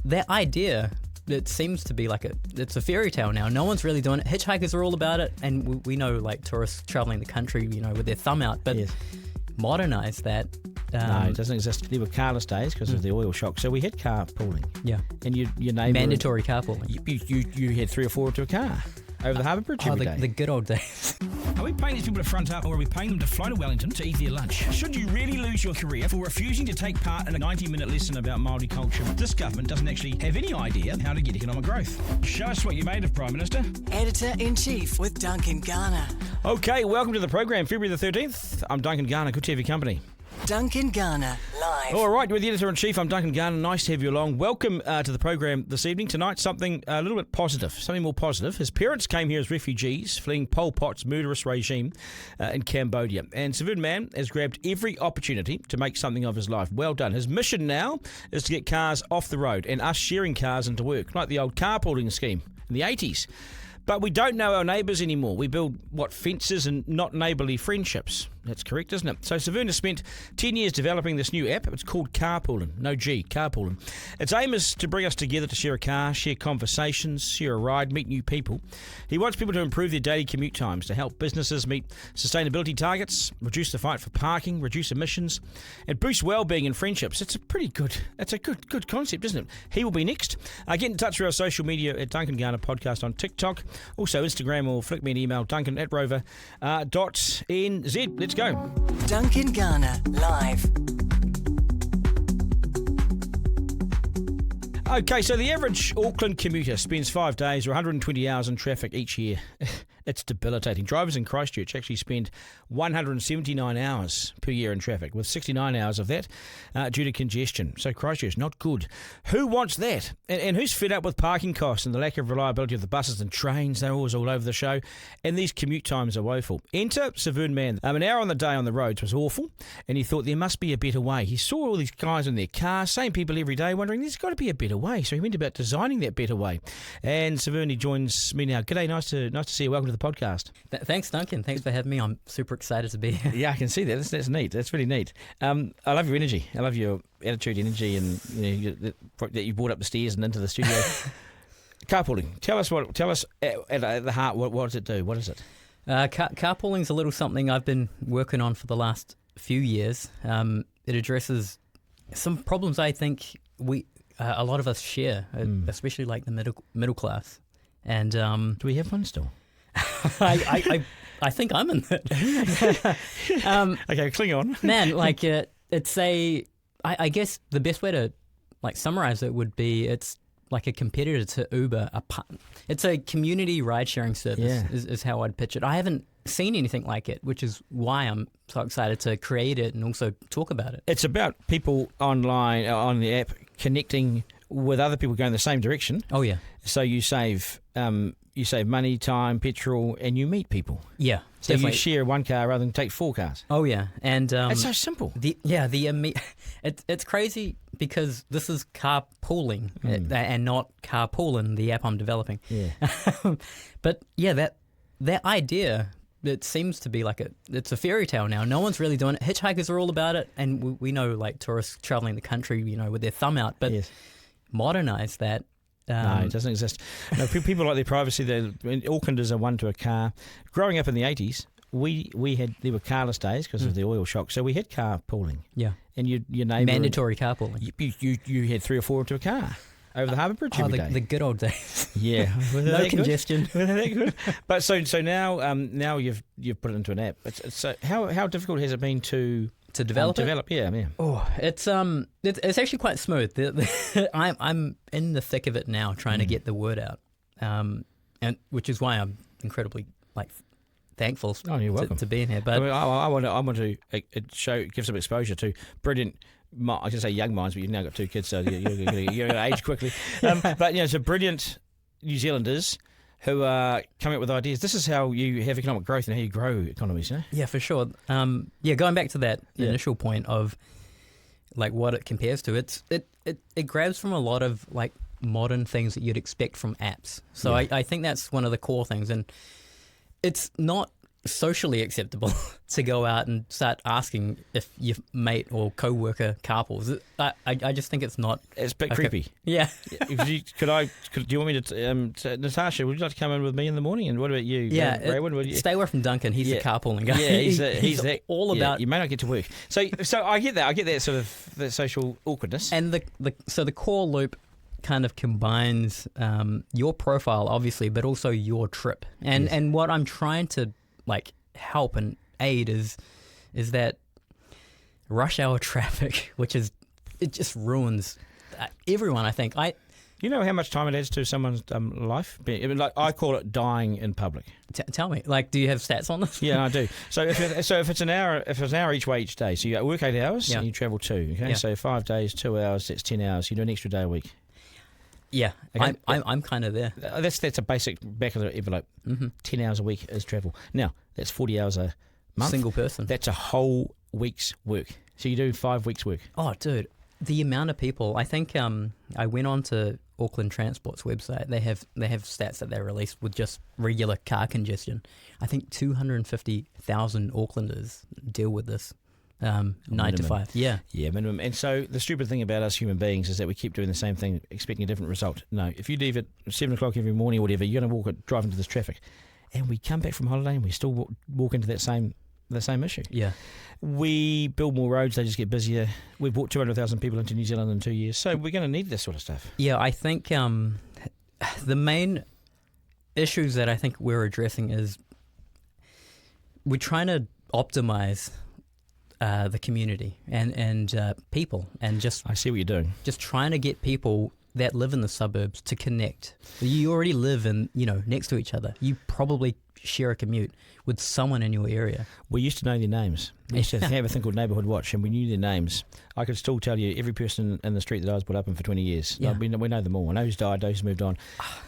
that idea, it seems to be it's a fairy tale now. No one's really doing it. Hitchhikers are all about it, and we know like tourists traveling the country, with their thumb out. But modernize that. No, it doesn't exist. There were carless days because of the oil shock, so we had carpooling. Yeah, and your neighbour mandatory carpooling. You had 3 or 4 into a car over the harbour bridge every day. The good old days. Are we paying these people to front up, or are we paying them to fly to Wellington to eat their lunch? Should you really lose your career for refusing to take part in a 90-minute lesson about Māori culture? This government doesn't actually have any idea how to get economic growth. Show us what you made of, Prime Minister. Editor-in-Chief with Duncan Garner. Okay, welcome to the program, February the 13th. I'm Duncan Garner. Good to have your company. Duncan Garner, live. All right, with the Editor-in-Chief, I'm Duncan Garner. Nice to have you along. Welcome to the program this evening. Tonight, something a little bit positive, something more positive. His parents came here as refugees, fleeing Pol Pot's murderous regime in Cambodia. And Saveun Man has grabbed every opportunity to make something of his life. Well done. His mission now is to get cars off the road and us sharing cars into work, like the old carpooling scheme in the 80s. But we don't know our neighbours anymore. We build, fences and not neighbourly friendships. That's correct, isn't it? So Saveun has spent 10 years developing this new app. It's called Carpooling. No G, Carpooling. Its aim is to bring us together to share a car, share conversations, share a ride, meet new people. He wants people to improve their daily commute times, to help businesses meet sustainability targets, reduce the fight for parking, reduce emissions, and boost well-being and friendships. It's a good concept, isn't it? He will be next. Get in touch with our social media at Duncan Garner Podcast on TikTok. Also Instagram, or flick me an email, duncan@rover.nz. Let's go. Duncan Garner, live. Okay, so the average Auckland commuter spends 5 days or 120 hours in traffic each year. It's debilitating. Drivers in Christchurch actually spend 179 hours per year in traffic, with 69 hours of that due to congestion. So Christchurch, not good. Who wants that? And who's fed up with parking costs and the lack of reliability of the buses and trains? They're always all over the show. And these commute times are woeful. Enter Saveun Man. An hour on the day on the roads was awful, and he thought there must be a better way. He saw all these guys in their cars, same people every day, wondering there's got to be a better way. So he went about designing that better way. And Saveun, he joins me now. G'day, nice to see you. Welcome to the podcast. Thanks, Duncan. Thanks for having me. I'm super excited to be here. Yeah, I can see that. That's neat. That's really neat. I love your energy. I love your attitude, energy, and that you brought up the stairs and into the studio. Carpooling. Tell us at the heart. What does it do? What is it? Carpooling's a little something I've been working on for the last few years. It addresses some problems I think a lot of us share, especially like the middle class. And do we have one still? I think I'm in it. Okay, cling on. Man, I guess the best way to summarize it would be it's like a competitor to Uber. It's a community ride-sharing service is how I'd pitch it. I haven't seen anything like it, which is why I'm so excited to create it and also talk about it. It's about people online on the app connecting with other people going the same direction. Oh yeah. So you save money, time, petrol, and you meet people. Yeah, so definitely. You share one car rather than take 4 cars. Oh yeah, and it's so simple. It's crazy because this is carpooling and not carpooling, the app I'm developing. Yeah. But yeah, that idea. It seems to be it's a fairy tale now. No one's really doing it. Hitchhikers are all about it, and we know like tourists traveling the country, with their thumb out. But modernize that. No, it doesn't exist. No, people like their privacy. Aucklanders are one to a car. Growing up in the 80s, there were carless days because of the oil shock, so we had carpooling. Yeah, and your neighbour mandatory carpooling. You had 3 or 4 into a car over the harbour bridge every day. The good old days. Yeah, no congestion. Wasn't that good? But so now you've put it into an app. So how difficult has it been to develop? Yeah. Oh, it's actually quite smooth. I'm in the thick of it now, trying to get the word out, and which is why I'm incredibly thankful. Oh, you're welcome to be in here. But I want to give some exposure to brilliant. I should say young minds, but you've now got 2 kids, so you're going to age quickly. But so brilliant New Zealanders who are coming up with ideas. This is how you have economic growth and how you grow economies, Yeah, for sure. Going back to that initial point of what it compares to, it grabs from a lot of modern things that you'd expect from apps. So I think that's one of the core things, and it's not socially acceptable to go out and start asking if your mate or co-worker carpools. I just think it's not. It's a bit creepy. Yeah. Do you want me to Natasha, would you like to come in with me in the morning? And what about you? Yeah. Rayward, would you? Stay away from Duncan. He's the carpooling guy. Yeah, he's all about. You may not get to work. So I get that. I get that sort of the social awkwardness. And the core loop kind of combines your profile, obviously, but also your trip. And what I'm trying to help and aid is that rush hour traffic, it just ruins everyone. I think You know how much time it adds to someone's life? I call it dying in public. Tell me, do you have stats on this? Yeah, I do. So if it's an hour each way each day, so you work 8 hours and you travel 2. Okay, so 5 days, 2 hours, that's 10 hours. You do an extra day a week. Yeah, okay. I'm kind of there. That's a basic back of the envelope. 10 hours a week is travel. Now that's 40 hours a month. Single person. That's a whole week's work. So you do 5 weeks' work. Oh, dude, the amount of people. I think I went on to Auckland Transport's website. They have stats that they released with just regular car congestion. I think 250,000 Aucklanders deal with this. 9 to 5. Yeah, minimum. And so the stupid thing about us human beings is that we keep doing the same thing, expecting a different result. No, if you leave at 7 o'clock every morning or whatever, you're going to drive into this traffic, and we come back from holiday and we still walk into the same issue. Yeah, we build more roads; they just get busier. We brought 200,000 people into New Zealand in 2 years, so we're going to need this sort of stuff. Yeah, I think the main issues that I think we're addressing is we're trying to optimize the community and people, and just I see what you're doing. Just trying to get people that live in the suburbs to connect. You already live next to each other. You probably share a commute with someone in your area. We used to know their names. We used to have a thing called Neighbourhood Watch, and we knew their names. I could still tell you every person in the street that I was brought up in for 20 years. Yeah. We know them all. I know who's died, those who's moved on.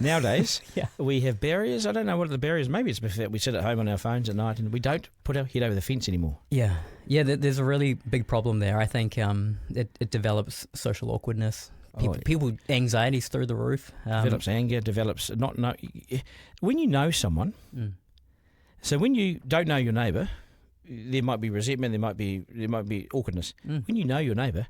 Nowadays, we have barriers. I don't know what are the barriers. Maybe it's because we sit at home on our phones at night and we don't put our head over the fence anymore. Yeah. There's a really big problem there. I think it develops social awkwardness. People anxiety's through the roof. Develops anger. Develops when you know someone. So when you don't know your neighbour, there might be resentment. There might be awkwardness. When you know your neighbour,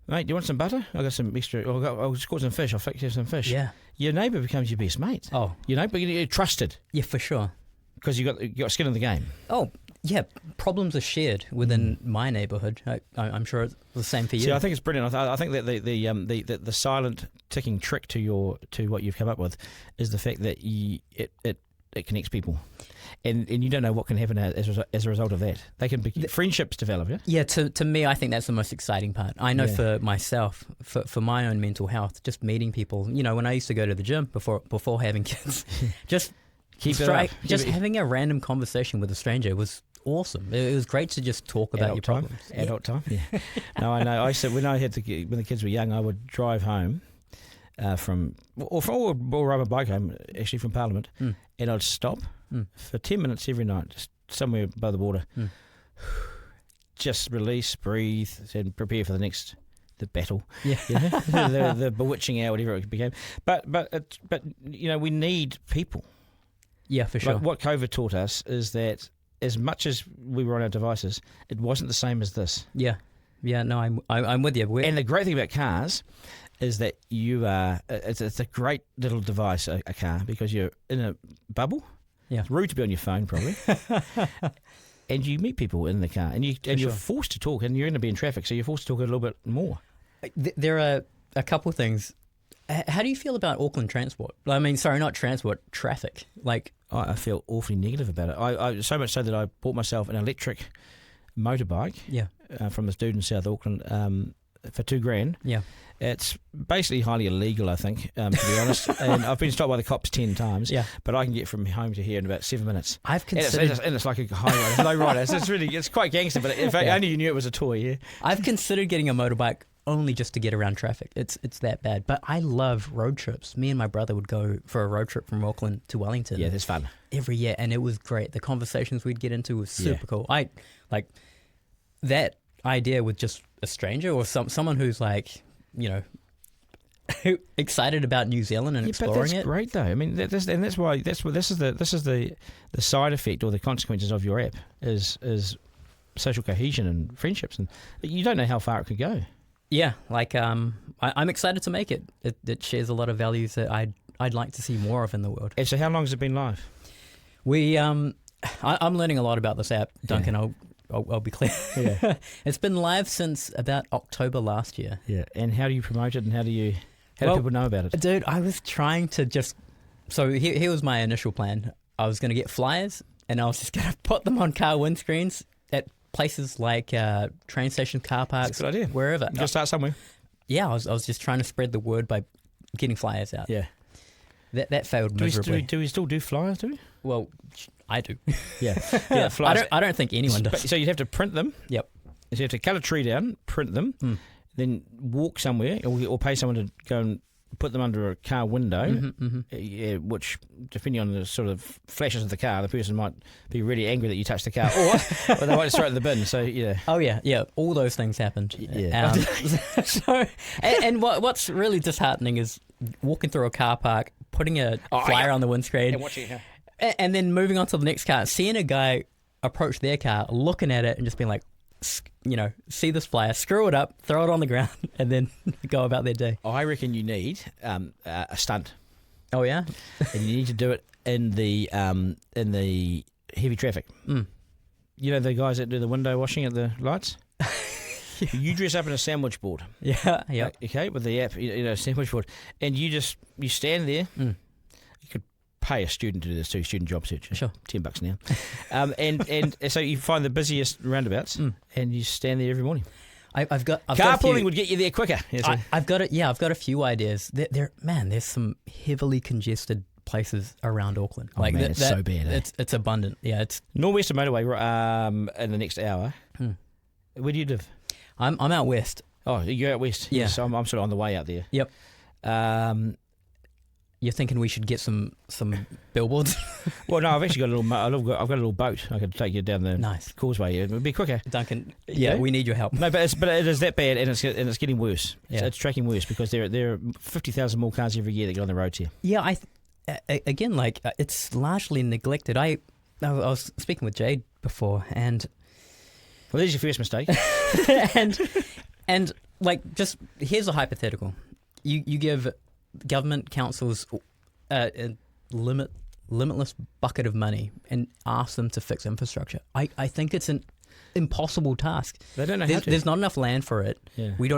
mate, do you want some butter? I got some extra. I'll just caught some fish. I'll fix you some fish. Yeah, your neighbour becomes your best mate. Oh, but you're trusted. Yeah, for sure. Because you got skin in the game. Oh, yeah. Problems are shared within my neighbourhood. I'm sure it's the same for you. See, I think it's brilliant. I think that the silent ticking trick to what you've come up with is the fact that it connects people. And you don't know what can happen as a result of that. They can be friendships develop. Yeah. To me, I think that's the most exciting part. I know for myself, for my own mental health, just meeting people. When I used to go to the gym before having kids, just having a random conversation with a stranger was awesome. It was great to just talk about your problems. Adult time. Yeah. No, I know. When the kids were young, I would drive home or ride my bike home actually from Parliament, and I'd stop for 10 minutes every night, just somewhere by the water, just release, breathe, and prepare for the battle. Yeah, the bewitching hour, whatever it became. But we need people. Yeah, for sure. Like what COVID taught us is that as much as we were on our devices, it wasn't the same as this. Yeah. No, I'm with you. And the great thing about cars is that you are. It's a great little device, a car, because you're in a bubble. Yeah. It's rude to be on your phone, probably. And you meet people in the car, and you're forced to talk, and you're going to be in traffic, so you're forced to talk a little bit more. There are a couple of things. How do you feel about Auckland transport? I mean, sorry, not transport, traffic. I feel awfully negative about it. I so much so that I bought myself an electric motorbike. Yeah. From this dude in South Auckland for $2,000. Yeah. It's basically highly illegal, I think, to be honest. And I've been stopped by the cops 10 times. Yeah. But I can get from home to here in about 7 minutes. I've considered, and it's like a high rider, low rider. It's quite gangster. But if only you knew it was a toy. Yeah. I've considered getting a motorbike only just to get around traffic. It's that bad. But I love road trips. Me and my brother would go for a road trip from Auckland to Wellington. Yeah, that's fun. Every year, and it was great. The conversations we'd get into was super cool. I like that idea with just a stranger or someone who's excited about New Zealand and exploring but that's it. great though. I mean, this is the side effect or the consequences of your app is social cohesion and friendships, and you don't know how far it could go. Yeah, like I'm excited to make it. It shares a lot of values that I'd like to see more of in the world. And so, how long has it been live? I'm learning a lot about this app, Duncan. Yeah. I'll be clear. Yeah. It's been live since about October last year. Yeah. And how do you promote it, and how do people know about it? Dude, I was trying to so here was my initial plan. I was going to get flyers, and I was just going to put them on car windscreens at places like train stations, car parks, That's a good idea. wherever. You got to start somewhere. Yeah, I was just trying to spread the word by getting flyers out. Yeah. That failed miserably. Do we still do flyers, do we? Well, I do. Yeah. Yeah, flyers. I don't think anyone does. So you'd have to print them. Yep. So you have to cut a tree down, print them, then walk somewhere or pay someone to go and put them under a car window, which, depending on the sort of flashes of the car, the person might be really angry that you touched the car, or they might just throw it in the bin. So, yeah. Oh, yeah. All those things happened. Yeah. And what's really disheartening is walking through a car park, putting a flyer on the windscreen, And watching it. and then moving on to the next car, seeing a guy approach their car, looking at it and just being like, see this flyer, screw it up, throw it on the ground, and then go about their day. I reckon you need a stunt. Oh, yeah? And you need to do it in the heavy traffic. You know the guys that do the window washing at the lights? You dress up in a sandwich board. Yeah. Okay, with the app, sandwich board. And you stand there. You could pay a student to do this too, student job search. Sure. $10 now. And so you find the busiest roundabouts and you stand there every morning. I've got Carpooling would get you there quicker. I've got a few ideas. There's some heavily congested places around Auckland. It's so bad. It's abundant. Yeah, it's Northwestern Motorway in the next hour. Where do you live? I'm out west. Oh, you're out west. Yeah. So I'm sort of on the way out there. Yep. You're thinking we should get some billboards? Well, no, I've actually got I've got a little boat. I could take you down the Nice causeway. It would be quicker. Duncan. Yeah, we need your help. No, but it is that bad, and it's getting worse. Yeah. It's tracking worse because there are 50,000 more cars every year that get on the roads here. Yeah, again, it's largely neglected. I was speaking with Jade before, and Well, there's your first mistake. and just here's a hypothetical. You give government councils a limitless bucket of money and ask them to fix infrastructure. I think it's an impossible task. They don't know how to. There's not enough land for it. Yeah. We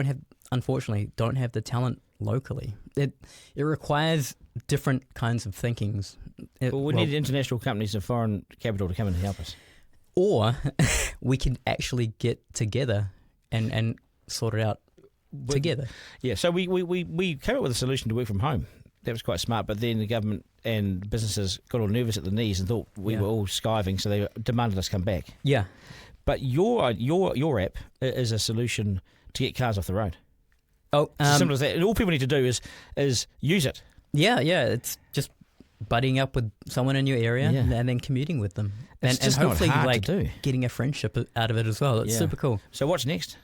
unfortunately don't have the talent locally. It requires different kinds of thinkings. We need international companies and foreign capital to come in and help us. Or we can actually get together and sort it out together. Yeah, so we came up with a solution to work from home. That was quite smart, but then the government and businesses got all nervous at the knees and thought we were all skiving, so they demanded us come back. Yeah. But your app is a solution to get cars off the road. Oh, It's as simple as that. And all people need to do is use it. Yeah. It's just buddying up with someone in your area and then commuting with them. It's and just hopefully not hard to do. Getting a friendship out of it as well. It's super cool. So what's next?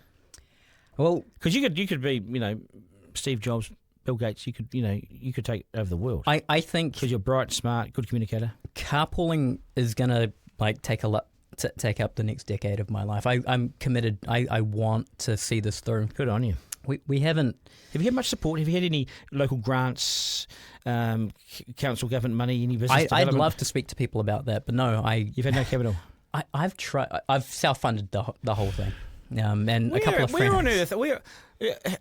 Well, because you could be Steve Jobs, Bill Gates. You could take over the world. I think because you're bright, smart, good communicator. Carpooling is gonna take up the next decade of my life. I'm committed. I want to see this through. Good on you. We haven't. Have you had much support? Have you had any local grants, council government money, any business development? I'd love to speak to people about that, but no, You've had no capital. I've tried. I've self-funded the whole thing. And a couple of friends.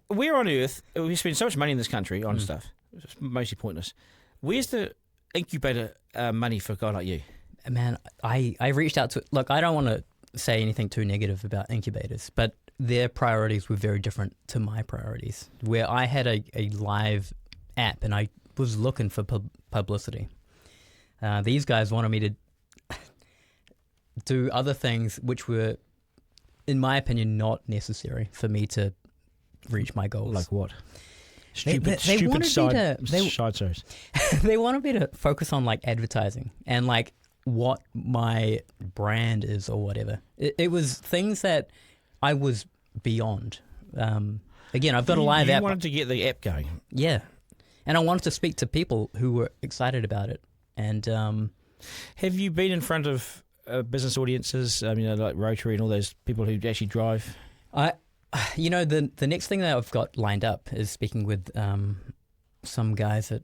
Where on earth? We spend so much money in this country on stuff. It's mostly pointless. Where's the incubator money for a guy like you? Man, I reached out to. Look, I don't want to say anything too negative about incubators, but their priorities were very different to my priorities. Where I had a live app and I was looking for publicity. These guys wanted me to do other things which were, in my opinion, not necessary for me to reach my goals. Like what? Stupid side shows. They wanted me to focus on advertising and what my brand is or whatever. It was things that I was beyond. again, I've got a live You app. wanted to get the app going. Yeah. And I wanted to speak to people who were excited about it. And have you been in front of business audiences, like Rotary and all those people who actually drive? The next thing that I've got lined up is speaking with some guys at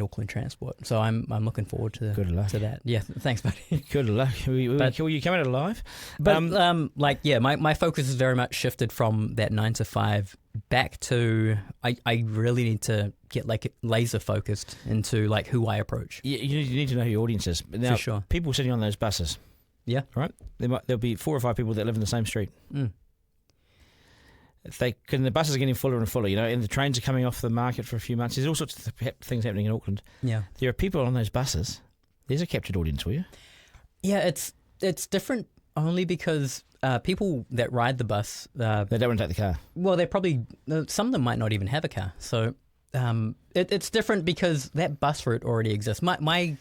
Auckland Transport. So I'm looking forward to that. Yeah, thanks, buddy. Good luck. Will you come out alive? But my focus is very much shifted from that 9 to 5 back to I really need to get like laser focused into like who I approach. You need to know who your audience is. Now, for sure. People sitting on those buses. Yeah. Right. There'll be 4 or 5 people that live in the same street. Mm. Because the buses are getting fuller and fuller, and the trains are coming off the market for a few months. There's all sorts of things happening in Auckland. Yeah. There are people on those buses. There's a captured audience for you. Yeah, it's different only because people that ride the bus... they don't want to take the car. Well, they probably... Some of them might not even have a car. So it's different because that bus route already exists. My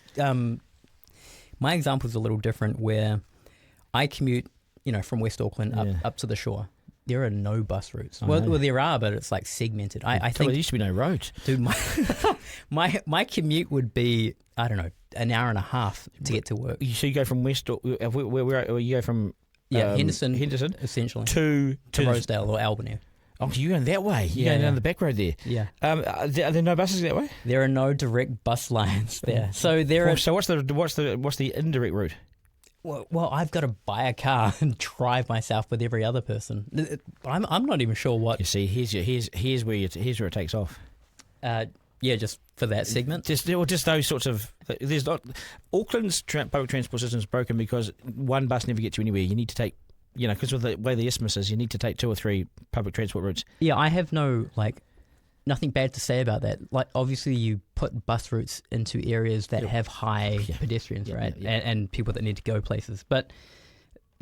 example is a little different where I commute, from West Auckland up to the shore. There are no bus routes. Well, there are, but it's like segmented. I think there used to be no roads. Dude, my commute would be, I don't know, an hour and a half to get to work. So you go from West, where you go from Henderson, essentially, to Rosedale or Albany. Oh, so you're going that way. You're going down the back road there. Yeah. Are there no buses that way? There are no direct bus lines there. So So what's the indirect route? Well, I've got to buy a car and drive myself with every other person. I'm not even sure what. You see, here's where it takes off. Just for that segment. Just those sorts of. There's not Auckland's public transport system is broken because one bus never gets you anywhere. You need to take, because of the way the isthmus is, you need to take 2 or 3 public transport routes. Yeah, I have nothing bad to say about that. Like, obviously, you put bus routes into areas that have high pedestrians, right? Yeah. And people that need to go places. But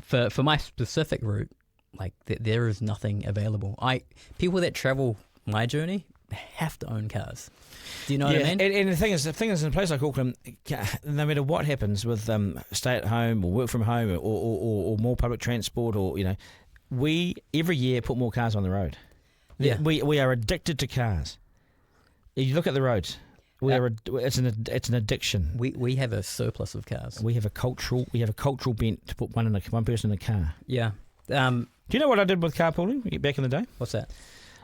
for my specific route, there is nothing available. People that travel my journey have to own cars. Do you know what I mean? And the thing is, in a place like Auckland, no matter what happens with stay at home or work from home or more public transport we every year put more cars on the road. Yeah. We are addicted to cars. You look at the roads. It's an addiction. We have a surplus of cars. We have a cultural bent to put one person in a car. Yeah. Do you know what I did with carpooling back in the day? What's that?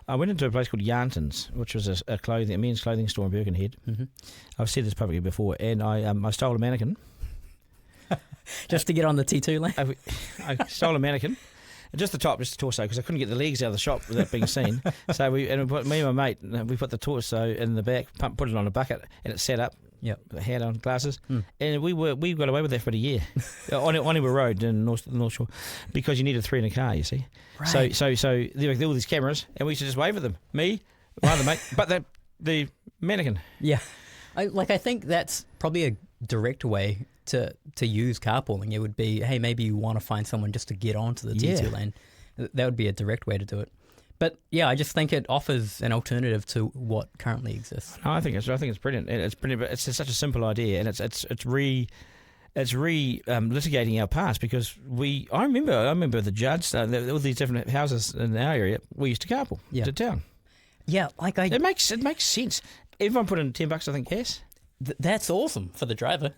I went into a place called Yarnton's, which was a men's clothing store in Birkenhead. Mm-hmm. I've said this publicly before, and I stole a mannequin. Just to get on the T2 lane? I stole a mannequin. Just the top, just the torso, because I couldn't get the legs out of the shop without being seen. So me and my mate, we put the torso in the back, put it on a bucket, and it sat up. Yep. Hat on, glasses, and we got away with that for a year on Onewa Road in North Shore, because you needed 3 in a car. You see, right. So there were all these cameras, and we used to just wave at them. Me, my other mate, but the mannequin. Yeah, I think that's probably a direct way to use carpooling. It would be, hey, maybe you want to find someone just to get onto the T2 lane. That would be a direct way to do it. But yeah, I just think it offers an alternative to what currently exists. I think it's brilliant. It's brilliant, but it's such a simple idea, and it's litigating our past, because I remember the judge, all these different houses in our area. We used to carpool to town. Yeah, it makes sense. Everyone put in $10, I think, gas. That's awesome for the driver.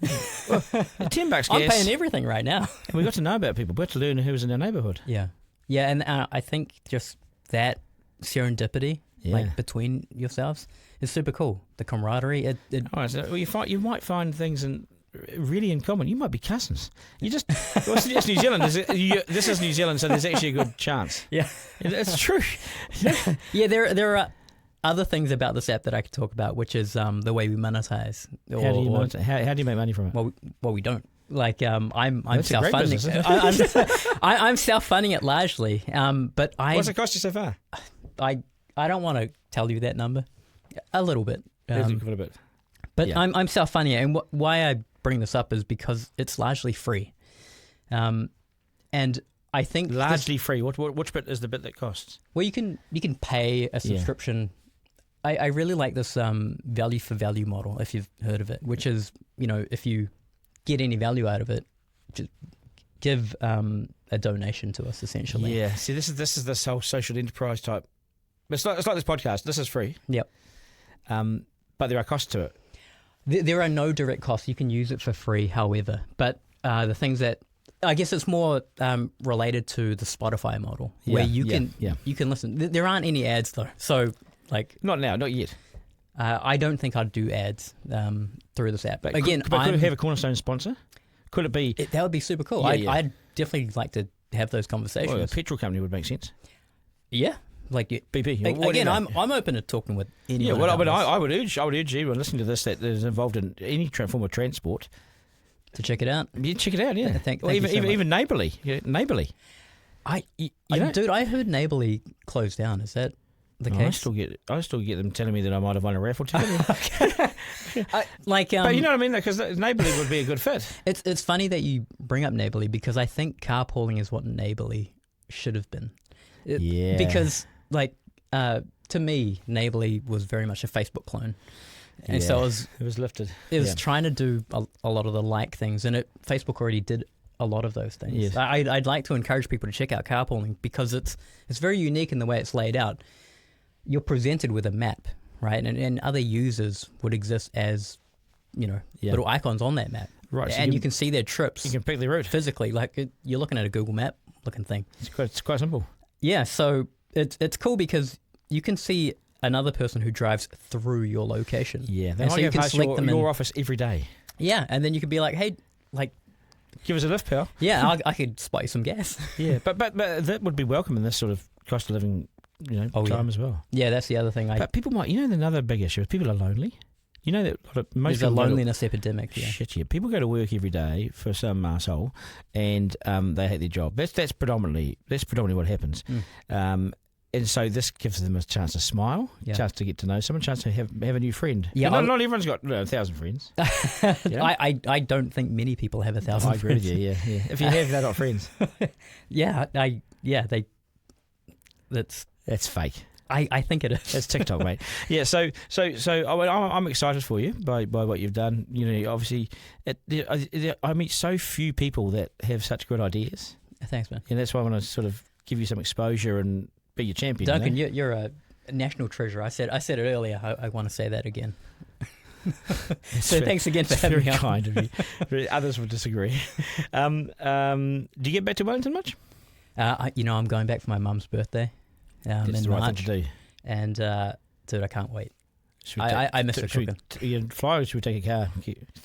Well, $10 gas. I'm paying everything right now. And we got to know about people. We got to learn who was in our neighbourhood. Yeah, and I think just that serendipity, between yourselves, is super cool. The camaraderie. You might find things really in common. You might be cousins. It's New Zealand. This is New Zealand, so there's actually a good chance. Yeah, it's true. Yeah, there are other things about this app that I could talk about, which is the way we monetize. How do you monetize? How do you make money from it? Well, we don't. I'm That's self-funding. I'm self-funding it largely. But what's it cost you so far? I don't want to tell you that number. A little bit. A little bit. But yeah. I'm self-funding it, and why I bring this up is because it's largely free. And I think largely free. Which bit is the bit that costs? Well, you can pay a subscription. I really like this value for value model, if you've heard of it, which is, if you get any value out of it, just give a donation to us, essentially. Yeah. See, this is this whole social enterprise type But it's like this podcast. This is free. Yep. But there are costs to it. There are no direct costs. You can use it for free, however. But the things that I guess it's more related to the Spotify model, where you can listen. There aren't any ads though, so like not now, not yet. I don't think I'd do ads through this app. But again, could it have a cornerstone sponsor? Could it be? That would be super cool. I'd definitely like to have those conversations. Well, a petrol company would make sense. Yeah. Like BP. Again, I'm open to talking with anyone. Yeah, well, I would urge anyone listening to this that is involved in any form of transport to check it out. Yeah, check it out. Yeah, thank even Neighbourly. Yeah, Neighbourly. Dude, I heard Neighbourly closed down. Is that the case? I still get them telling me that I might have won a raffle ticket. but you know what I mean? Because Neighbourly would be a good fit. It's funny that you bring up Neighbourly because I think carpooling is what Neighbourly should have been. Because to me, Neighbourly was very much a Facebook clone. And so it was lifted. It was trying to do a lot of the like things, and Facebook already did a lot of those things. Yes. I'd like to encourage people to check out carpooling because it's very unique in the way it's laid out. You're presented with a map, right? And other users would exist as, little icons on that map. Right. So and you can see their trips. You can pick their route. Physically. You're looking at a Google Map looking thing. It's quite simple. Yeah, so it's cool because you can see another person who drives through your location. Yeah, and so you can select them your office every day. Yeah, and then you could be like, hey, give us a lift, pal. Yeah, I could spot you some gas. Yeah, but that would be welcome in this sort of cost of living, time as well. Yeah, that's the other thing. But people might, another big issue is people are lonely. You know that most there's a loneliness epidemic. Yeah. Shit, yeah. People go to work every day for some arsehole and they hate their job. That's predominantly what happens. And so this gives them a chance to smile, a chance to get to know someone, a chance to have a new friend. Yeah, not everyone's got 1,000 friends. I don't think many people have 1,000 I agree with you, yeah. If you have, they're not friends. That's fake. I think it is. It's TikTok, mate. Yeah, so I'm excited for you by what you've done. Obviously, I meet so few people that have such good ideas. Thanks, man. And that's why I want to sort of give you some exposure and be your champion. Duncan, you're a national treasure. I said it earlier. I want to say that again. So thanks again for having me. Very kind of you. Others would disagree. Do you get back to Wellington much? I'm going back for my mum's birthday. That's the right thing to do. And dude, I can't wait. I miss her cooking. You fly, or should we take a car?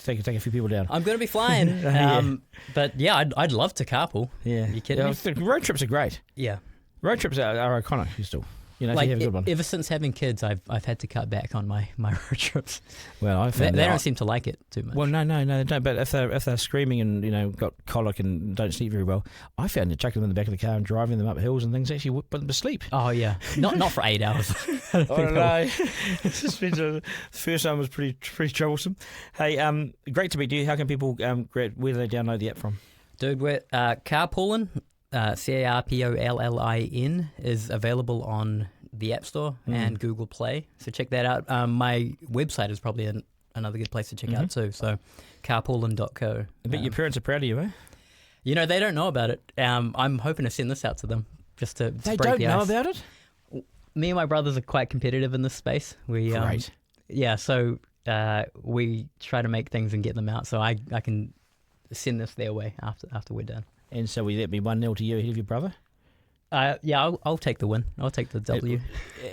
Take a few people down. I'm going to be flying. But yeah, I'd love to carpool. Yeah. Are you kidding me? Road trips are great. Yeah. Road trips are iconic still. If you have a good one. Ever since having kids, I've had to cut back on my road trips. Well, I found they don't seem to like it too much. Well, no, they don't. But if they're screaming and got colic and don't sleep very well, I found that chucking them in the back of the car and driving them up hills and things actually put them to sleep. Oh yeah, not for 8 hours. I don't know. The first one was pretty troublesome. Hey, great to meet you. How can people where do they download the app from? Dude, we're carpooling. CARPOLLIN is available on the App Store and Google Play, so check that out. My website is probably another good place to check out too, so carpoolin.co. I bet your parents are proud of you, eh? They don't know about it. I'm hoping to send this out to them just to They break the ice. don't know about it? Me and my brothers are quite competitive in this space. Great. So we try to make things and get them out, so I can send this their way after we're done. And so will that be 1-0 to you ahead of your brother? I'll take the win. I'll take the W.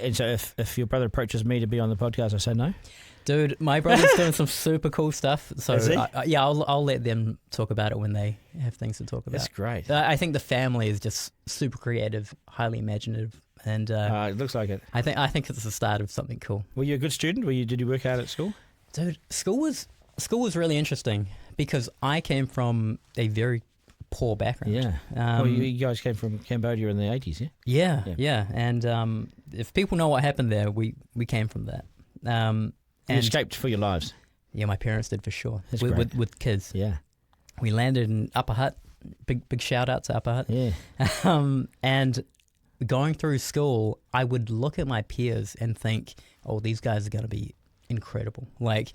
And so if your brother approaches me to be on the podcast, I say no? Dude, my brother's doing some super cool stuff. So Is he? I'll let them talk about it when they have things to talk about. That's great. I think the family is just super creative, highly imaginative, and it looks like it. I think it's the start of something cool. Were you a good student? Did you work hard at school? Dude, school was really interesting because I came from a very poor background. Yeah. You guys came from Cambodia in the 80s, yeah? Yeah. And if people know what happened there, we came from that. You escaped for your lives. Yeah, my parents did for sure. That's great. With kids. Yeah. We landed in Upper Hutt. Big shout out to Upper Hutt. Yeah. And going through school, I would look at my peers and think, oh, these guys are going to be incredible. Like,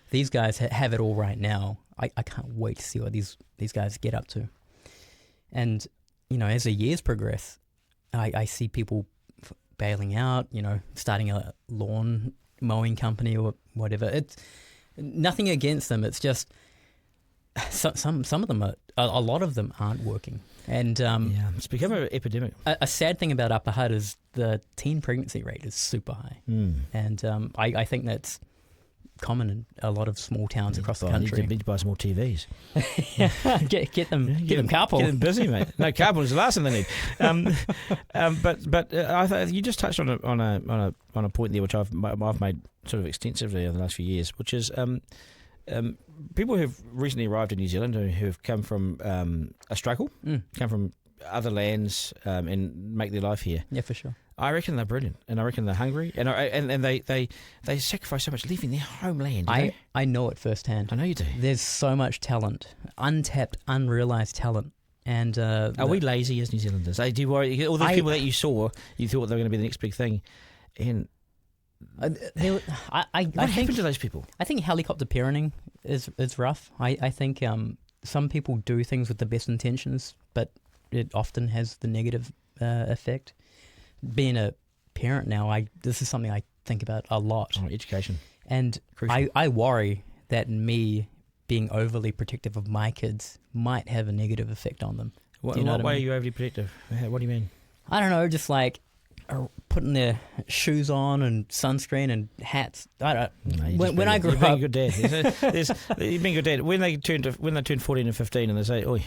these guys have it all right now. I can't wait to see what these guys get up to. And, as the years progress, I see people bailing out, starting a lawn mowing company or whatever. It's nothing against them. It's just some of them are, a lot of them aren't working. And it's become an epidemic. A sad thing about Upper Hutt is the teen pregnancy rate is super high. And I think that's common in a lot of small towns across the country. You need to buy some more TVs. get them carpool. Get them busy, mate. No, carpool is the last thing they need. But I thought you just touched on a point there, which I've made sort of extensively over the last few years, which is people who've recently arrived in New Zealand who have come from a struggle, come from other lands and make their life here. Yeah, for sure. I reckon they're brilliant, and I reckon they're hungry, and they sacrifice so much leaving their homeland. I know it firsthand. I know you do. There's so much talent, untapped, unrealised talent. And are we lazy as New Zealanders? Do you worry? All those people that you saw, you thought they were going to be the next big thing, and what happened to those people? I think helicopter parenting is rough. I think some people do things with the best intentions, but it often has the negative effect. Being a parent now, this is something I think about a lot. Oh, education. And I worry that me being overly protective of my kids might have a negative effect on them. In what way are you overly protective? What do you mean? I don't know, just like putting their shoes on and sunscreen and hats. I don't. No, when I grew up, you're being a good dad. You're being a good dad. When they turn 14 and 15, and they say, "Oh, you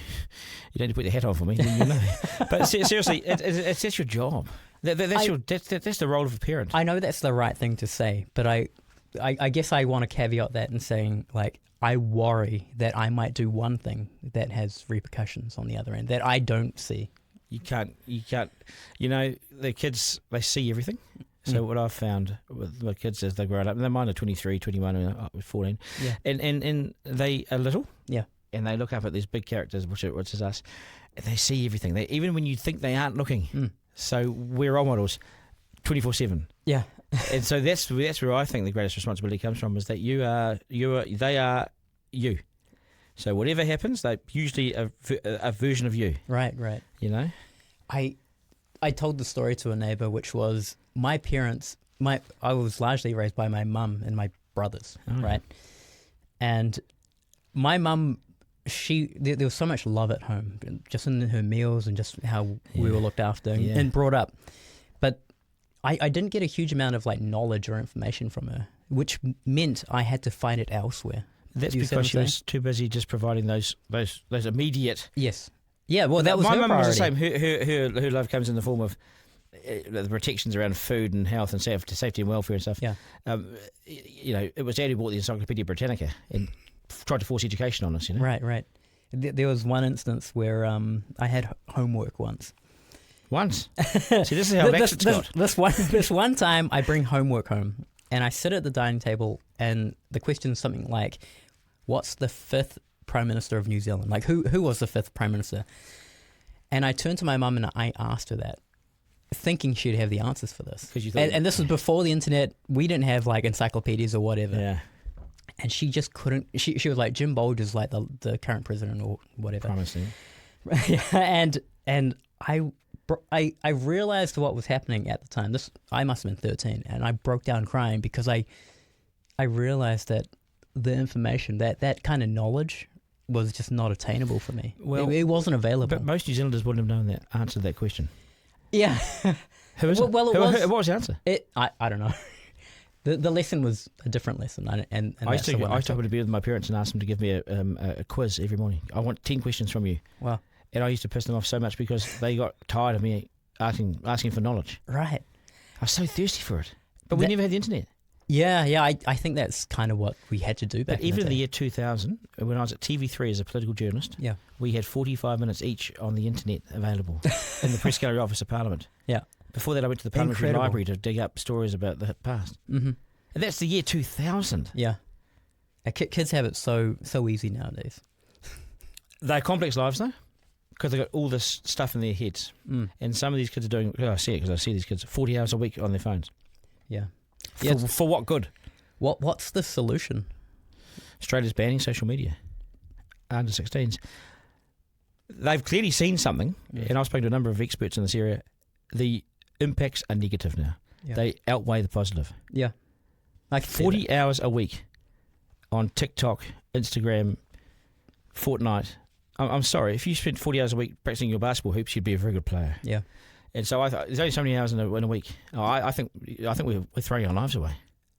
don't need to put the hat on for me," then you know. But seriously, that's your job. That's the role of a parent. I know that's the right thing to say, but I guess I want to caveat that in saying, like, I worry that I might do one thing that has repercussions on the other end that I don't see. You can't. The kids, they see everything. So what I've found with my kids as they grow up, and mine are 23, 21, and 14, and they are little, and they look up at these big characters, which is us, and they see everything. Even when you think they aren't looking. So we're role models, 24/7. Yeah, and so that's where I think the greatest responsibility comes from, is that they are you. So whatever happens, they're usually a version of you. Right. You know? I told the story to a neighbour, which was my parents. I was largely raised by my mum and my brothers, right? And my mum, there was so much love at home, just in her meals and just how we were looked after and brought up. But I didn't get a huge amount of knowledge or information from her, which meant I had to find it elsewhere. That's because she was too busy just providing those immediate. Yes. Yeah. Well, that was my her mum was the priority. same. Her love comes in the form of the protections around food and health and safety and welfare and stuff. Yeah. It was Dad who bought the Encyclopedia Britannica and tried to force education on us. Right. There was one instance where I had homework once. Once. See, this is how Max got. This one time, I bring homework home and I sit at the dining table, and the question's something like, "What's the 5th Prime Minister of New Zealand?" Like, who was the 5th Prime Minister? And I turned to my mum and I asked her that, thinking she'd have the answers for this. And this was before the internet. We didn't have encyclopedias or whatever. Yeah. And she just couldn't. She was like, Jim Bolger's like the current president or whatever. Prime Minister. and I realized what was happening at the time. I must have been 13, and I broke down crying because I realized that the information, that kind of knowledge, was just not attainable for me. Well, it wasn't available. But most New Zealanders wouldn't have known that answer to that question. Yeah. Who is it? Well, what was the answer? I don't know. The lesson was a different lesson, and I used to have to be with my parents and ask them to give me a quiz every morning. I want 10 questions from you. Wow. And I used to piss them off so much because they got tired of me asking for knowledge. Right. I was so thirsty for it. But we never had the internet. Yeah. I think that's kind of what we had to do back But even in the year 2000, when I was at TV3 as a political journalist, we had 45 minutes each on the internet available in the press gallery office of Parliament. Yeah. Before that, I went to the Parliamentary Library to dig up stories about the past. Mm-hmm. And that's the year 2000. Yeah. Kids have it so easy nowadays. They're complex lives, though, because they've got all this stuff in their heads. And some of these kids are doing, I see it because I see these kids 40 hours a week on their phones. Yeah. For what good? What's the solution? Australia's banning social media. Under 16s. They've clearly seen something, and I've spoken to a number of experts in this area. The impacts are negative now. Yeah. They outweigh the positive. Yeah. I can see 40 hours a week on TikTok, Instagram, Fortnite. I'm sorry, if you spent 40 hours a week practicing your basketball hoops, you'd be a very good player. that. Yeah. And so there's only so many hours in a week. I think we're throwing our lives away.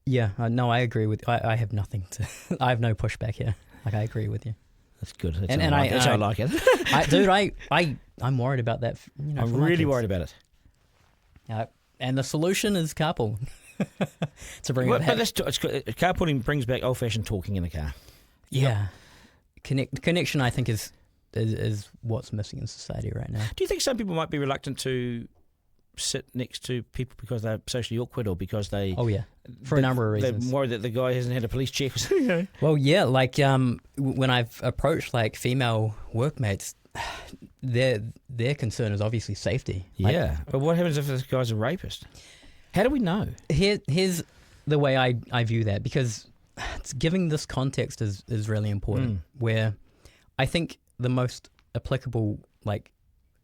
Yeah. No, I agree with. I have nothing to. I have no pushback here. Like I agree with you. That's good. That's And- how and I I- like it. That's how I like it. Dude, I'm worried about that. I'm for my really kids. worried about it. And the solution is carpool. To bring Well, it but back. carpooling brings back old-fashioned talking in the car. Yeah. Connection, I think, is what's missing in society right now. Do you think some people might be reluctant to sit next to people because they're socially awkward or because they... Oh yeah, for a number of reasons. They're worried that the guy hasn't had a police check or something. Well, yeah, like when I've approached like female workmates, their concern is obviously safety. Like, Yeah, but what happens if this guy's a rapist? How do we know? here's the way I view that, because it's giving this context is really important. Where I think the most applicable like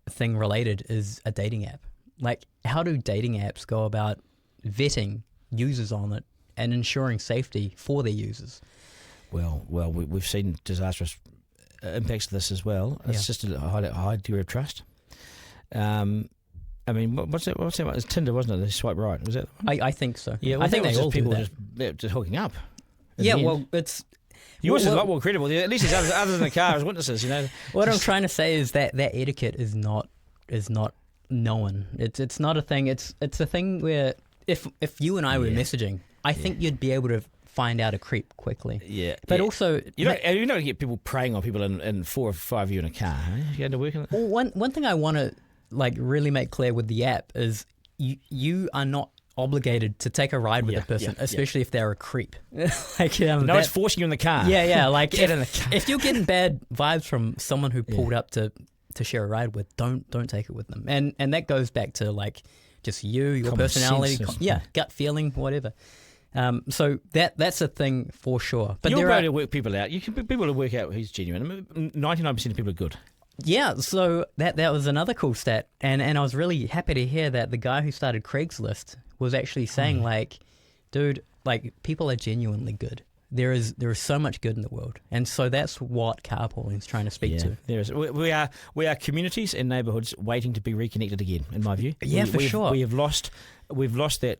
thing related is a dating app. Like, how do dating apps go about vetting users on it and ensuring safety for their users? Well, we've seen disastrous impacts of this as well. It's just a high degree of trust. I mean, what's that? It was Tinder, wasn't it? They swipe right. Was that the one? I think so. Yeah, well, I think that was they all just people do that. just hooking up. in Yeah, the end. well, it's Yours is a well, lot more credible. At least there's others in the car as witnesses. You know. what I'm trying to say is that etiquette is not known. It's not a thing. It's a thing where if you and I were messaging, I think you'd be able to find out a creep quickly. Yeah, But yeah. also, You don't get people preying on people in 4 or 5 of you in a car. Eh? You going to work on it? well, one thing I want to like really make clear with the app is you are not obligated to take a ride with Yeah, a person, yeah, especially if they're a creep. Like No, it's forcing you in the car. yeah, like Get in the car. if you're getting bad vibes from someone who pulled up to share a ride with, don't take it with them. And that goes back to like just your Common personality, sense. gut feeling, whatever. So that's a thing for sure. But You'll there be are able to work people out. You can people to work out who's genuine. 99% of people are good. yeah. So that was another cool stat, and I was really happy to hear that the guy who started Craigslist was actually saying like, dude, like people are genuinely good. There is so much good in the world, and so that's what carpooling is trying to speak to. There is. We are communities and neighbourhoods waiting to be reconnected again. In my view, Yeah, for sure. We've lost that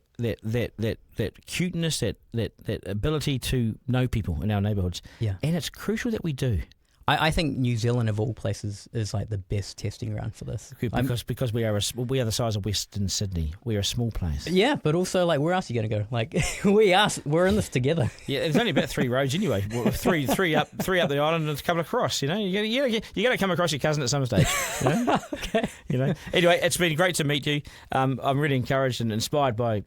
cuteness, that ability to know people in our neighbourhoods. Yeah. and it's crucial that we do. I think New Zealand of all places is like the best testing ground for this. Because we are the size of Western Sydney. We are a small place. Yeah, but also like where else are you going to go? Like we're in this together. Yeah, there's only about 3 roads anyway. Three up the island and a couple across. You know, you got to come across your cousin at some stage. You know? Okay. You know. Anyway, it's been great to meet you. I'm really encouraged and inspired by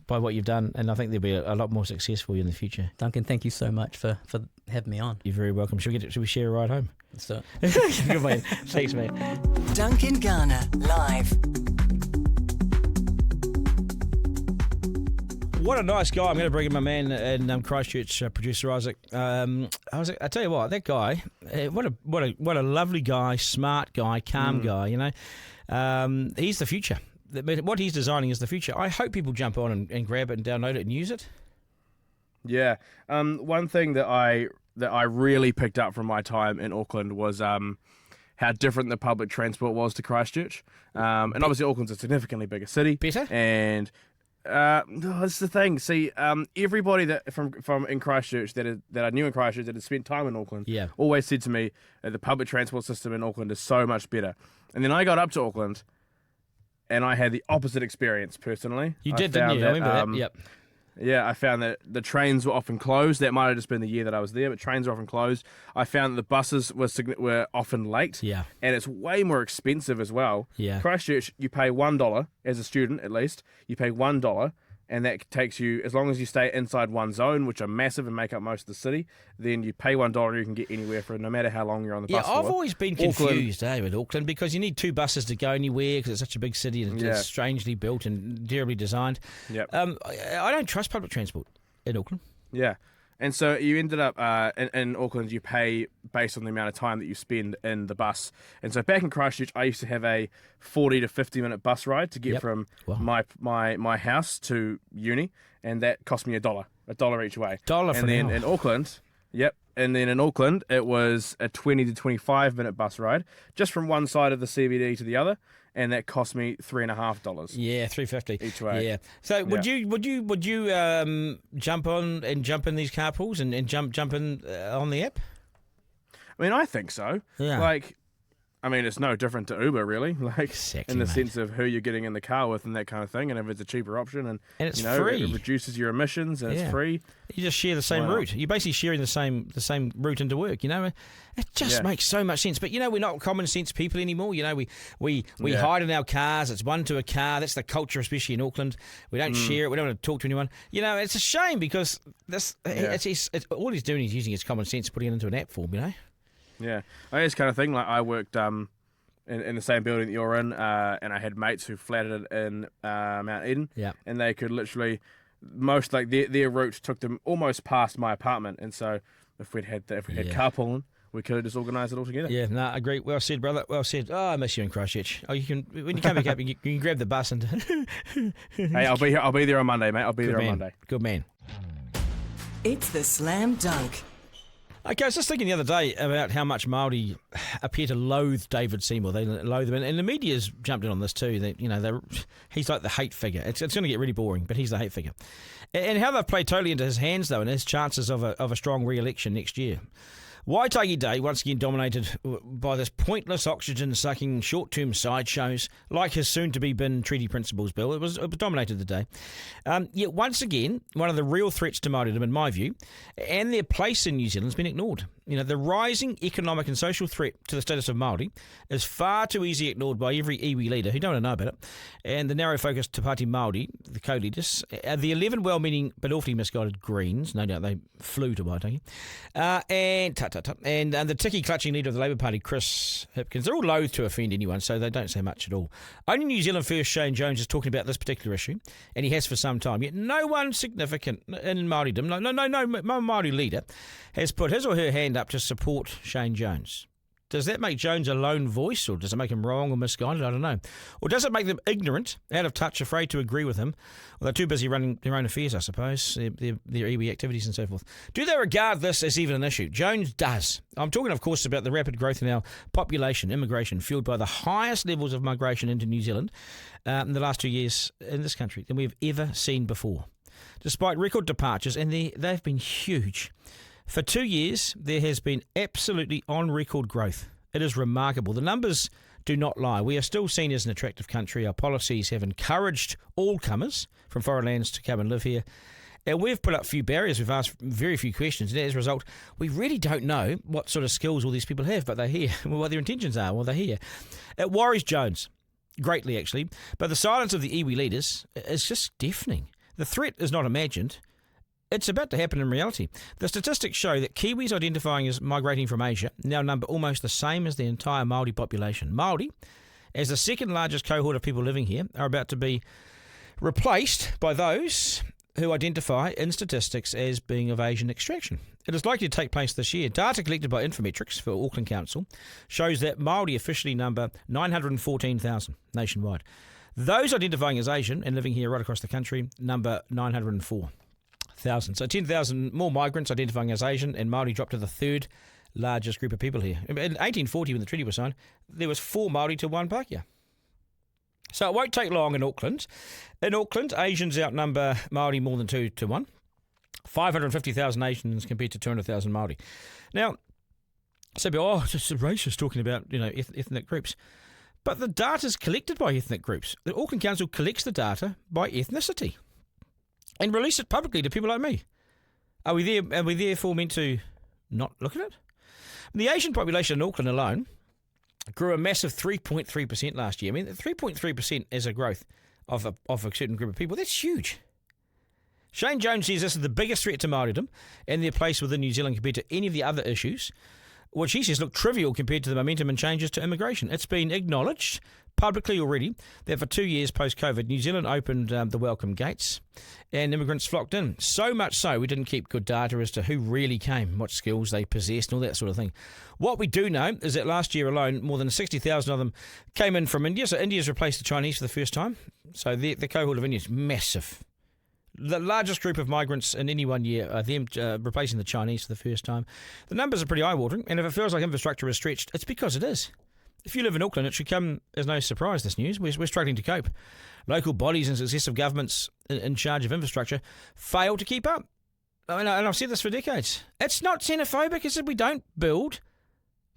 what you've done, and I think there'll be a lot more success for you in the future. Duncan, thank you so much for having me on. You're very welcome. Should we share a ride home? So. Good man. Thanks, man. Duncan Garner, live. What a nice guy. I'm going to bring in my man in Christchurch, producer Isaac. I tell you what, that guy, what a lovely guy, smart guy, calm guy. You know, he's the future. What he's designing is the future. I hope people jump on and grab it and download it and use it. Yeah. One thing that I really picked up from my time in Auckland was how different the public transport was to Christchurch. And obviously Auckland's a significantly bigger city. Better? And that's the thing. See, everybody that from in Christchurch that I knew in Christchurch that had spent time in Auckland always said to me that the public transport system in Auckland is so much better. And then I got up to Auckland and I had the opposite experience personally. You did, didn't you? I remember that. Yep. Yeah, I found that the trains were often closed. That might have just been the year that I was there, but trains were often closed. I found that the buses were often late. Yeah. And it's way more expensive as well. Yeah. Christchurch, you pay $1, as a student at least, you pay $1, and that takes you, as long as you stay inside one zone, which are massive and make up most of the city, then you pay $1 and you can get anywhere for no matter how long you're on the bus for. I've always been confused with Auckland because you need 2 buses to go anywhere because it's such a big city and it's strangely built and terribly designed. Yep. I don't trust public transport in Auckland. Yeah. And so you ended up in Auckland, you pay based on the amount of time that you spend in the bus. And so back in Christchurch, I used to have a 40 to 50 minute bus ride to get from my house to uni, and that cost me $1 each way. And then in Auckland, and then in Auckland, it was a 20 to 25 minute bus ride just from one side of the CBD to the other, and that cost me $3.50. Yeah, $3.50 each way. Yeah. So would you jump in these carpools and jump in on the app? I mean, I think so. Yeah. Like, I mean, it's no different to Uber, really. Like, exactly, in the mate. sense of who you're getting in the car with and that kind of thing. And if it's a cheaper option, and it's free, it reduces your emissions, and it's free. You just share the same route. You're basically sharing the same route into work. It just makes so much sense. But we're not common sense people anymore. We hide in our cars. It's one to a car. That's the culture, especially in Auckland. We don't share it. We don't want to talk to anyone. It's a shame because it's all he's doing is using his common sense, putting it into an app form. Yeah, I guess kind of thing. Like, I worked in the same building that you're in, and I had mates who flatted it in Mount Eden, and they could literally their route took them almost past my apartment, and so if we had carpooling, we could have just organised it all together. Yeah, no, I agree. Well said, brother. Well said. Oh, I miss you in Christchurch. Oh, you can when you come back up, you can grab the bus and. Hey, I'll be here. I'll be there on Monday, mate. I'll be there on Monday. Good man. It's the Slam Dunk. Okay, I was just thinking the other day about how much Māori appear to loathe David Seymour. They loathe him, and the media's jumped in on this too. He's like the hate figure. It's going to get really boring, but he's the hate figure. And how they've played totally into his hands, though, and his chances of a strong re-election next year. Waitaki Day once again dominated by this pointless oxygen-sucking short-term sideshows like his soon-to-be bin Treaty Principles Bill. It was dominated the day. Yet once again, one of the real threats to Māoridom, in my view, and their place in New Zealand has been ignored. The rising economic and social threat to the status of Māori is far too easily ignored by every iwi leader who don't want to know about it, and the narrow-focused Te Pāti Māori, the co-leaders, the 11 well-meaning but awfully misguided Greens, no doubt they flew to Waitaki, and the ticky-clutching leader of the Labour Party, Chris Hipkins. They're all loath to offend anyone, so they don't say much at all. Only New Zealand First Shane Jones is talking about this particular issue, and he has for some time. Yet no one significant in Māoridom, no Māori leader, has put his or her hand up to support Shane Jones. Does that make Jones a lone voice, or does it make him wrong or misguided? I don't know. Or does it make them ignorant, out of touch, afraid to agree with him? Well, they're too busy running their own affairs, I suppose, their iwi activities and so forth. Do they regard this as even an issue? Jones does. I'm talking, of course, about the rapid growth in our population, immigration, fuelled by the highest levels of migration into New Zealand in the last 2 years in this country than we've ever seen before. Despite record departures, and they've been huge. For 2 years, there has been absolutely on-record growth. It is remarkable. The numbers do not lie. We are still seen as an attractive country. Our policies have encouraged all comers from foreign lands to come and live here. And we've put up a few barriers. We've asked very few questions. And as a result, we really don't know what sort of skills all these people have, but they're here. What their intentions are, well, they're here. It worries Jones, greatly actually. But the silence of the iwi leaders is just deafening. The threat is not imagined. It's about to happen in reality. The statistics show that Kiwis identifying as migrating from Asia now number almost the same as the entire Māori population. Māori, as the second largest cohort of people living here, are about to be replaced by those who identify in statistics as being of Asian extraction. It is likely to take place this year. Data collected by Infometrics for Auckland Council shows that Māori officially number 914,000 nationwide. Those identifying as Asian and living here right across the country number 904,000. So 10,000 more migrants identifying as Asian, and Māori dropped to the third largest group of people here. In 1840, when the treaty was signed, there was 4 Māori to 1 Pākehā. So it won't take long in Auckland. In Auckland, Asians outnumber Māori more than 2 to 1. 550,000 Asians compared to 200,000 Māori. Now, some people, it's just a racist talking about ethnic groups. But the data is collected by ethnic groups. The Auckland Council collects the data by ethnicity and release it publicly to people like me. Are we therefore meant to not look at it? The Asian population in Auckland alone grew a massive 3.3% last year. I mean, 3.3% is a growth of a certain group of people. That's huge. Shane Jones says this is the biggest threat to Māoridom and their place within New Zealand compared to any of the other issues. what she says look trivial compared to the momentum and changes to immigration. It's been acknowledged publicly already that for 2 years post-COVID, New Zealand opened the welcome gates and immigrants flocked in. So much so, we didn't keep good data as to who really came, what skills they possessed and all that sort of thing. What we do know is that last year alone, more than 60,000 of them came in from India. So India's replaced the Chinese for the first time. So the cohort of India is massive. The largest group of migrants in any 1 year are them replacing the Chinese for the first time. The numbers are pretty eye-watering, and if it feels like infrastructure is stretched, it's because it is. If you live in Auckland, it should come as no surprise, this news. We're struggling to cope. Local bodies and successive governments in charge of infrastructure fail to keep up. And I've said this for decades. It's not xenophobic, it's that we don't build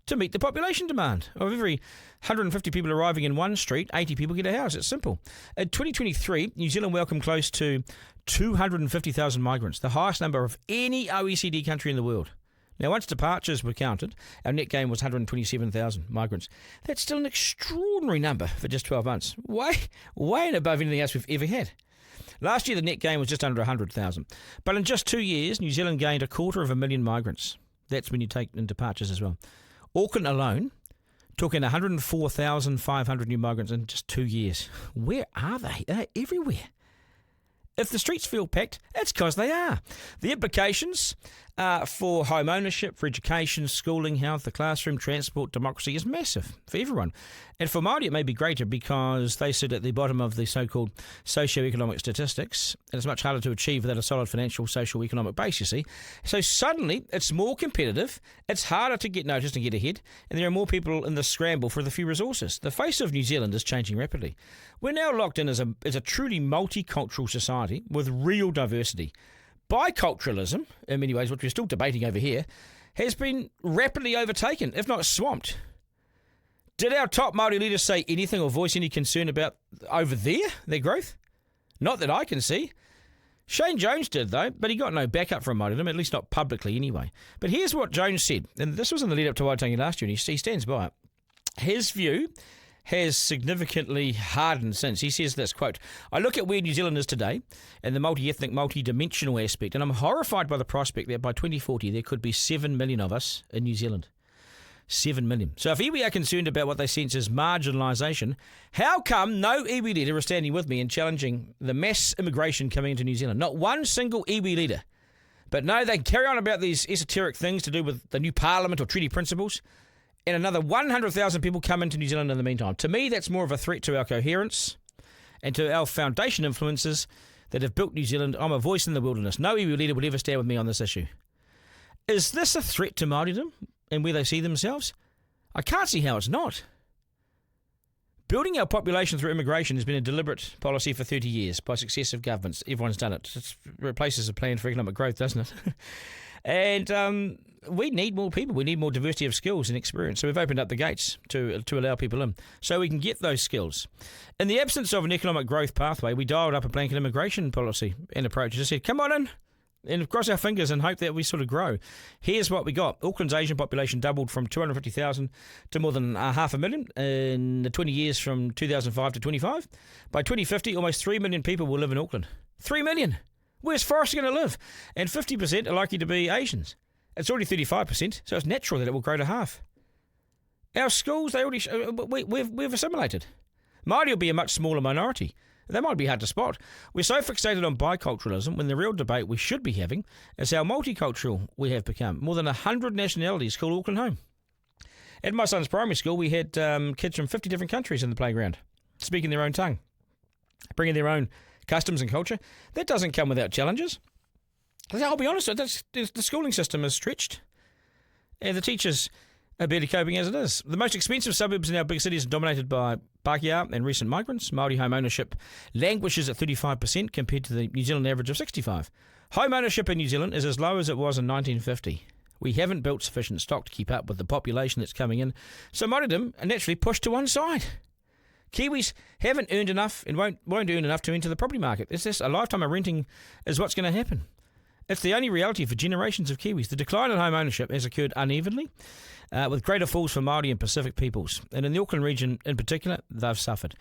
to meet the population demand. Of every 150 people arriving in one street, 80 people get a house. It's simple. In 2023, New Zealand welcomed close to 250,000 migrants, the highest number of any OECD country in the world. Now, once departures were counted, our net gain was 127,000 migrants. That's still an extraordinary number for just 12 months. Way and above anything else we've ever had. Last year, the net gain was just under 100,000. But in just 2 years, New Zealand gained 250,000 migrants. That's when you take in departures as well. Auckland alone took in 104,500 new migrants in just 2 years. Where are they? They're everywhere. If the streets feel packed, it's because they are. The implications for home ownership, for education, schooling, health, the classroom, transport, democracy is massive for everyone. And for Māori, it may be greater because they sit at the bottom of the so-called socio-economic statistics, and it's much harder to achieve without a solid financial, social, economic base, you see. So suddenly, it's more competitive, it's harder to get noticed and get ahead, and there are more people in the scramble for the few resources. The face of New Zealand is changing rapidly. We're now locked in as a truly multicultural society with real diversity. Biculturalism, in many ways, which we're still debating over here, has been rapidly overtaken, if not swamped. Did our top Māori leaders say anything or voice any concern about over there, their growth? Not that I can see. Shane Jones did, though, but he got no backup from Māoridom, at least not publicly anyway. But here's what Jones said, and this was in the lead-up to Waitangi last year, and he stands by it. His view has significantly hardened since. He says this, quote, I look at where New Zealand is today and the multi-ethnic, multi-dimensional aspect, and I'm horrified by the prospect that by 2040 there could be 7 million of us in New Zealand. 7 million. So if iwi are concerned about what they sense as marginalisation, how come no iwi leader is standing with me in challenging the mass immigration coming into New Zealand? Not one single iwi leader. But no, they carry on about these esoteric things to do with the new parliament or treaty principles, and another 100,000 people come into New Zealand in the meantime. To me, that's more of a threat to our coherence and to our foundation influences that have built New Zealand. I'm a voice in the wilderness. No iwi leader would ever stand with me on this issue. Is this a threat to Māoridom and where they see themselves? I can't see how it's not. Building our population through immigration has been a deliberate policy for 30 years by successive governments. Everyone's done it. It replaces a plan for economic growth, doesn't it? And we need more people. We need more diversity of skills and experience. So we've opened up the gates to allow people in so we can get those skills. In the absence of an economic growth pathway, we dialed up a blanket immigration policy and approach. Just said, come on in and cross our fingers and hope that we sort of grow. Here's what we got. Auckland's Asian population doubled from 250,000 to more than 500,000 in the 20 years from 2005 to 25. By 2050, almost 3 million people will live in Auckland. 3 million! Where's Forrest going to live? And 50% are likely to be Asians. It's already 35%, so it's natural that it will grow to half. Our schools, we've assimilated. Māori will be a much smaller minority. They might be hard to spot. We're so fixated on biculturalism when the real debate we should be having is how multicultural we have become. More than 100 nationalities call Auckland home. At my son's primary school, we had kids from 50 different countries in the playground, speaking their own tongue, bringing their own customs and culture. That doesn't come without challenges. I'll be honest, the schooling system is stretched, and the teachers are barely coping as it is. The most expensive suburbs in our big cities are dominated by Pākehā and recent migrants. Māori home ownership languishes at 35% compared to the New Zealand average of 65%. Home ownership in New Zealand is as low as it was in 1950. We haven't built sufficient stock to keep up with the population that's coming in, so Māoridom are naturally pushed to one side. Kiwis haven't earned enough and won't earn enough to enter the property market. It's just a lifetime of renting is what's going to happen. It's the only reality for generations of Kiwis. The decline in home ownership has occurred unevenly, with greater falls for Māori and Pacific peoples. And in the Auckland region in particular, they've suffered.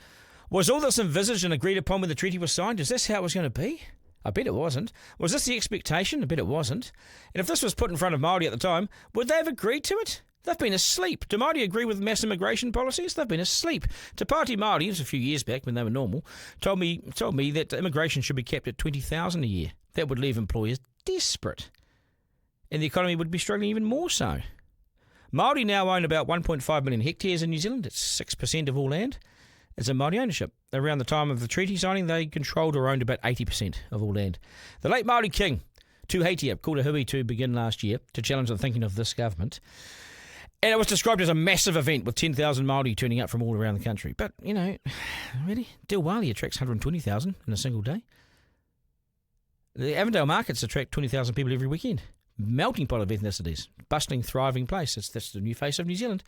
Was all this envisaged and agreed upon when the treaty was signed? Is this how it was going to be? I bet it wasn't. Was this the expectation? I bet it wasn't. And if this was put in front of Māori at the time, would they have agreed to it? They've been asleep. Do Māori agree with mass immigration policies? They've been asleep. Te Pāti Māori, it was a few years back when they were normal, told me that immigration should be kept at 20,000 a year. That would leave employers desperate. And the economy would be struggling even more so. Māori now own about 1.5 million hectares in New Zealand. It's 6% of all land. It's a Māori ownership. Around the time of the treaty signing, they controlled or owned about 80% of all land. The late Māori king, Tuheitia, called a hui to begin last year to challenge the thinking of this government. And it was described as a massive event with 10,000 Māori turning up from all around the country. But, really? Dilwali attracts 120,000 in a single day. The Avondale markets attract 20,000 people every weekend. Melting pot of ethnicities. Bustling, thriving place. That's the new face of New Zealand.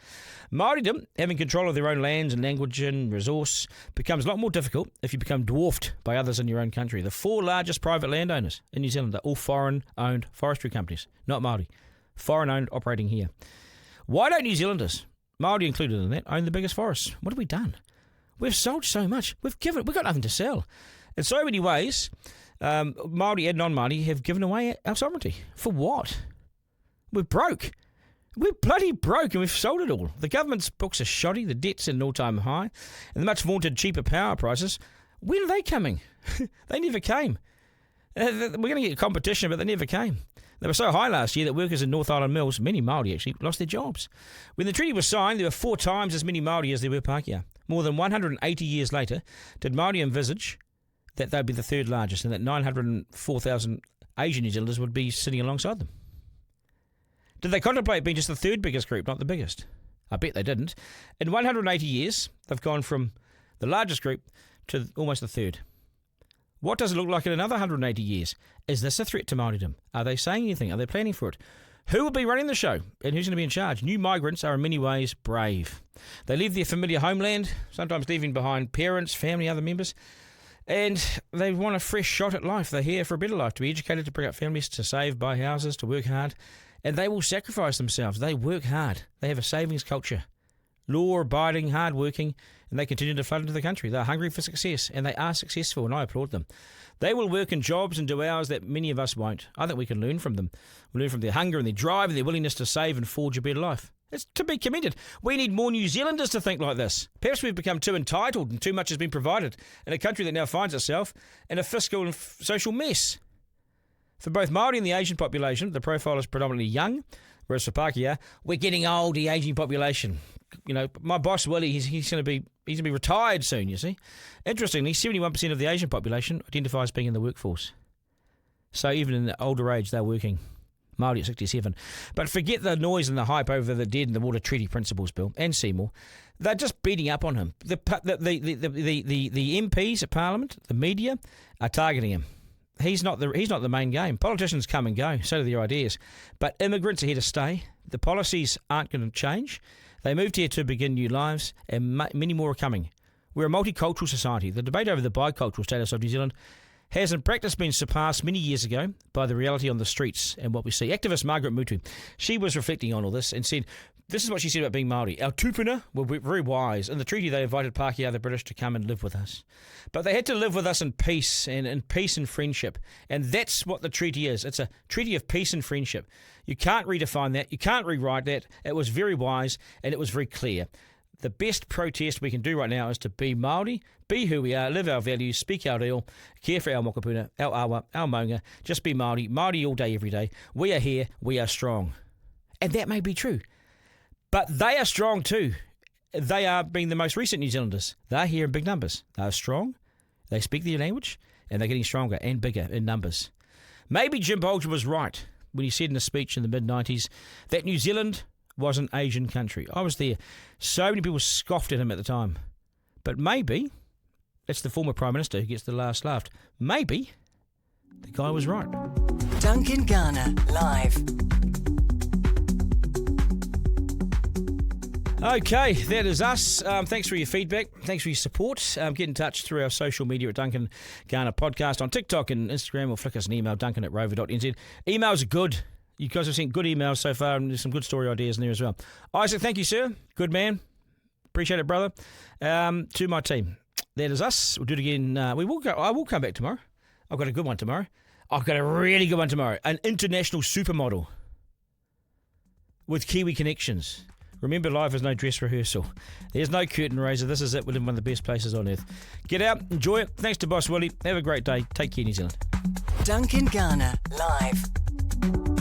Māoridom, having control of their own lands and language and resource, becomes a lot more difficult if you become dwarfed by others in your own country. The 4 largest private landowners in New Zealand are all foreign-owned forestry companies, not Māori. Foreign-owned operating here. Why don't New Zealanders, Māori included in that, own the biggest forests? What have we done? We've sold so much. We've got nothing to sell. In so many ways, Māori and non-Māori have given away our sovereignty. For what? We're broke. We're bloody broke and we've sold it all. The government's books are shoddy, the debt's at an all-time high, and the much-vaunted cheaper power prices, when are they coming? They never came. We're going to get competition, but they never came. They were so high last year that workers in North Island mills, many Māori actually, lost their jobs. When the treaty was signed, there were 4 times as many Māori as there were Pākehā. More than 180 years later, did Māori envisage that they'd be the 3rd largest and that 904,000 Asian New Zealanders would be sitting alongside them? Did they contemplate being just the 3rd biggest group, not the biggest? I bet they didn't. In 180 years, they've gone from the largest group to almost the 3rd. What does it look like in another 180 years? Is this a threat to Māoridom? Are they saying anything? Are they planning for it? Who will be running the show? And who's going to be in charge? New migrants are in many ways brave. They leave their familiar homeland, sometimes leaving behind parents, family, other members, and they want a fresh shot at life. They're here for a better life, to be educated, to bring up families, to save, buy houses, to work hard. And they will sacrifice themselves. They work hard. They have a savings culture. Law-abiding, hard-working, and they continue to flood into the country. They're hungry for success, and they are successful, and I applaud them. They will work in jobs and do hours that many of us won't. I think we can learn from them. We learn from their hunger and their drive and their willingness to save and forge a better life. It's to be commended. We need more New Zealanders to think like this. Perhaps we've become too entitled and too much has been provided in a country that now finds itself in a fiscal and social mess. For both Māori and the Asian population, the profile is predominantly young, whereas for Pākehā, we're getting old, the ageing population. My boss Willie, he's going to be retired soon. You see, interestingly, 71% of the Asian population identify as being in the workforce. So even in the older age, they're working. Māori at 67. But forget the noise and the hype over the dead and the Water Treaty Principles Bill and Seymour. They're just beating up on him. The MPs at Parliament, the media, are targeting him. He's not the main game. Politicians come and go, so do their ideas. But immigrants are here to stay. The policies aren't going to change. They moved here to begin new lives, and many more are coming. We're a multicultural society. The debate over the bicultural status of New Zealand has in practice been surpassed many years ago by the reality on the streets and what we see. Activist Margaret Mutu, she was reflecting on all this and said, this is what she said about being Māori. Our tūpuna were very wise. In the treaty, they invited Pākehā, the British, to come and live with us. But they had to live with us in peace and friendship. And that's what the treaty is. It's a treaty of peace and friendship. You can't redefine that. You can't rewrite that. It was very wise and it was very clear. The best protest we can do right now is to be Māori, be who we are, live our values, speak our reo, care for our mokopuna, our awa, our maunga, just be Māori, Māori all day, every day. We are here, we are strong. And that may be true. But they are strong too. They are being the most recent New Zealanders. They're here in big numbers. They are strong, they speak their language, and they're getting stronger and bigger in numbers. Maybe Jim Bolger was right when he said in a speech in the mid-90s that New Zealand was an Asian country. I was there. So many people scoffed at him at the time. But maybe, that's the former Prime Minister who gets the last laugh, maybe the guy was right. Duncan Garner, live. Okay, that is us. Thanks for your feedback. Thanks for your support. Get in touch through our social media at Duncan Garner Podcast on TikTok and Instagram, or flick us an email, duncan@rover.nz. Emails are good. You guys have sent good emails so far, and there's some good story ideas in there as well. Isaac, thank you, sir. Good man. Appreciate it, brother. To my team, that is us. We'll do it again. I will come back tomorrow. I've got a good one tomorrow. I've got a really good one tomorrow. An international supermodel with Kiwi connections. Remember, life is no dress rehearsal. There's no curtain raiser. This is it. We're in one of the best places on earth. Get out, enjoy it. Thanks to Boss Willie. Have a great day. Take care, New Zealand. Duncan Garner, live.